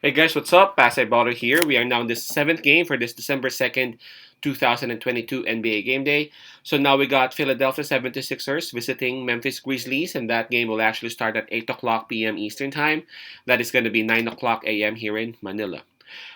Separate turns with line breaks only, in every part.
Hey guys, what's up? Pasay Baller here. We are now in the seventh game for this December 2nd, 2022 NBA Game Day. So now we got Philadelphia 76ers visiting Memphis Grizzlies, and that game will actually start at 8 o'clock p.m. Eastern Time. That is going to be 9 o'clock a.m. here in Manila.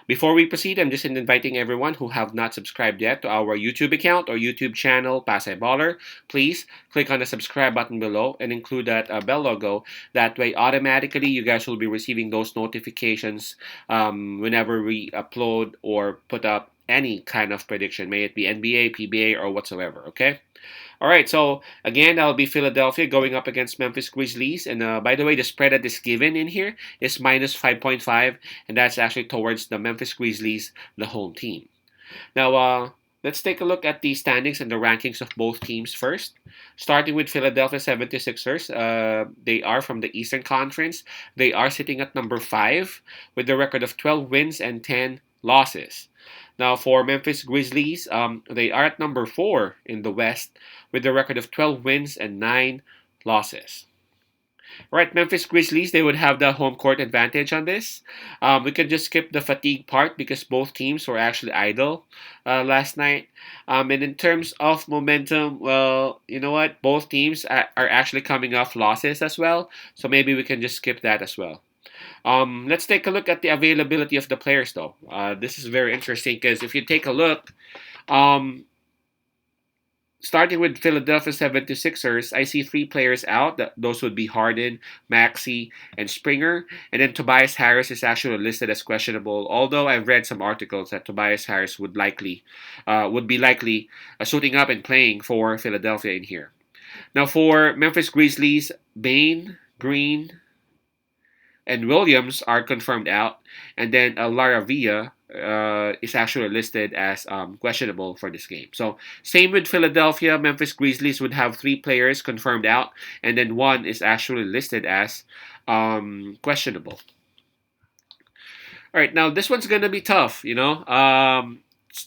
Before we proceed, I'm just inviting everyone who have not subscribed yet to our YouTube account or YouTube channel, Pasay Baller. Please click on the subscribe button below and include that bell logo. That way, automatically, you guys will be receiving those notifications whenever we upload or put up any kind of prediction, may it be NBA, PBA, or whatsoever. Okay? All right, so again, that'll be Philadelphia going up against Memphis Grizzlies. And by the way, the spread that is given in here is minus 5.5, and that's actually towards the Memphis Grizzlies, the home team. Now, let's take a look at the standings and the rankings of both teams first. Starting with Philadelphia 76ers, they are from the Eastern Conference. They are sitting at number 5 with a record of 12 wins and 10 losses. Now, for Memphis Grizzlies, they are at number 4 in the West with a record of 12 wins and 9 losses. Right, Memphis Grizzlies, they would have the home court advantage on this. We can just skip the fatigue part because both teams were actually idle last night. And in terms of momentum, well, you know what? Both teams are actually coming off losses as well. So maybe we can just skip that as well. Let's take a look at the availability of the players, though. This is very interesting because if you take a look, um, starting with Philadelphia 76ers, I see 3 players out. Those would be Harden, Maxey, and Springer. And then Tobias Harris is actually listed as questionable. Although I've read some articles that Tobias Harris would be likely suiting up and playing for Philadelphia in here. Now for Memphis Grizzlies, Bain, Green, and Williams are confirmed out, and then Lara Villa is actually listed as questionable for this game. So same with Philadelphia, Memphis Grizzlies would have 3 players confirmed out, and then one is actually listed as questionable. All right, now this one's gonna be tough. There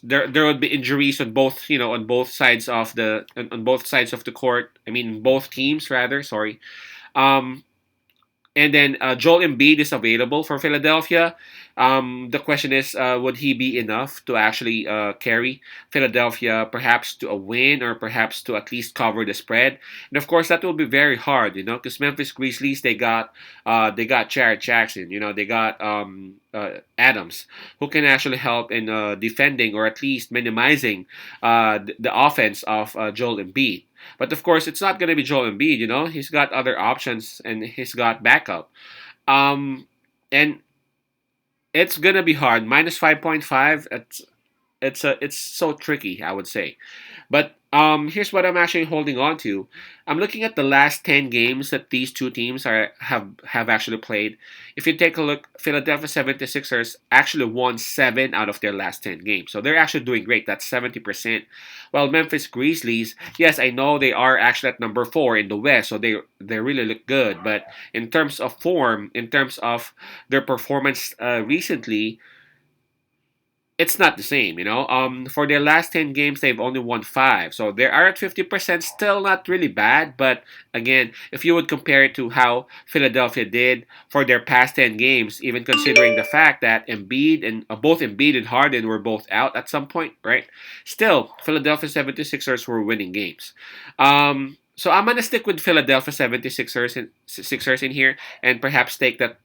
would be injuries on both on both sides of the court. I mean both teams rather. Sorry. Um, and then Joel Embiid is available for Philadelphia. The question is, would he be enough to actually carry Philadelphia perhaps to a win or perhaps to at least cover the spread? And of course, that will be very hard, because Memphis Grizzlies they got Jared Jackson, they got Adams, who can actually help in defending or at least minimizing the offense of Joel Embiid. But of course, it's not going to be Joel Embiid. He's got other options and he's got backup. And it's gonna be hard. Minus 5.5. It's so tricky, I would say. But here's what I'm actually holding on to. I'm looking at the last 10 games that these two teams have actually played. If you take a look, Philadelphia 76ers actually won 7 out of their last 10 games. So they're actually doing great. That's 70%. While Memphis Grizzlies, yes, I know they are actually at number 4 in the West, so they really look good. But in terms of form, in terms of their performance recently, it's not the same, For their last 10 games, they've only won 5. So they are at 50%, still not really bad. But again, if you would compare it to how Philadelphia did for their past 10 games, even considering the fact that both Embiid and Harden were both out at some point, right? Still, Philadelphia 76ers were winning games. So I'm going to stick with Philadelphia 76ers in here and perhaps take that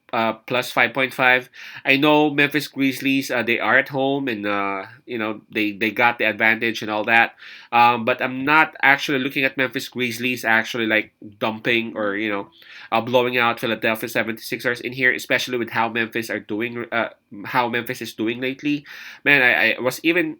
plus 5.5. I know Memphis Grizzlies, they are at home and, they got the advantage and all that. But I'm not actually looking at Memphis Grizzlies actually like dumping or, blowing out Philadelphia 76ers in here, especially with how Memphis is doing lately. Man, I was even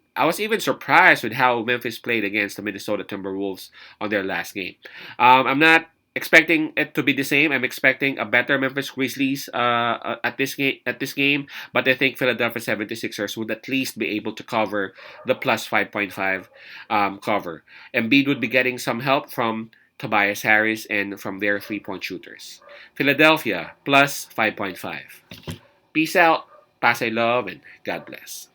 surprised with how Memphis played against the Minnesota Timberwolves on their last game. I'm not expecting it to be the same. I'm expecting a better Memphis Grizzlies at this game, but I think Philadelphia 76ers would at least be able to cover the plus 5.5 cover. Embiid would be getting some help from Tobias Harris and from their three-point shooters. Philadelphia plus 5.5. Peace out, Pasay love, and God bless.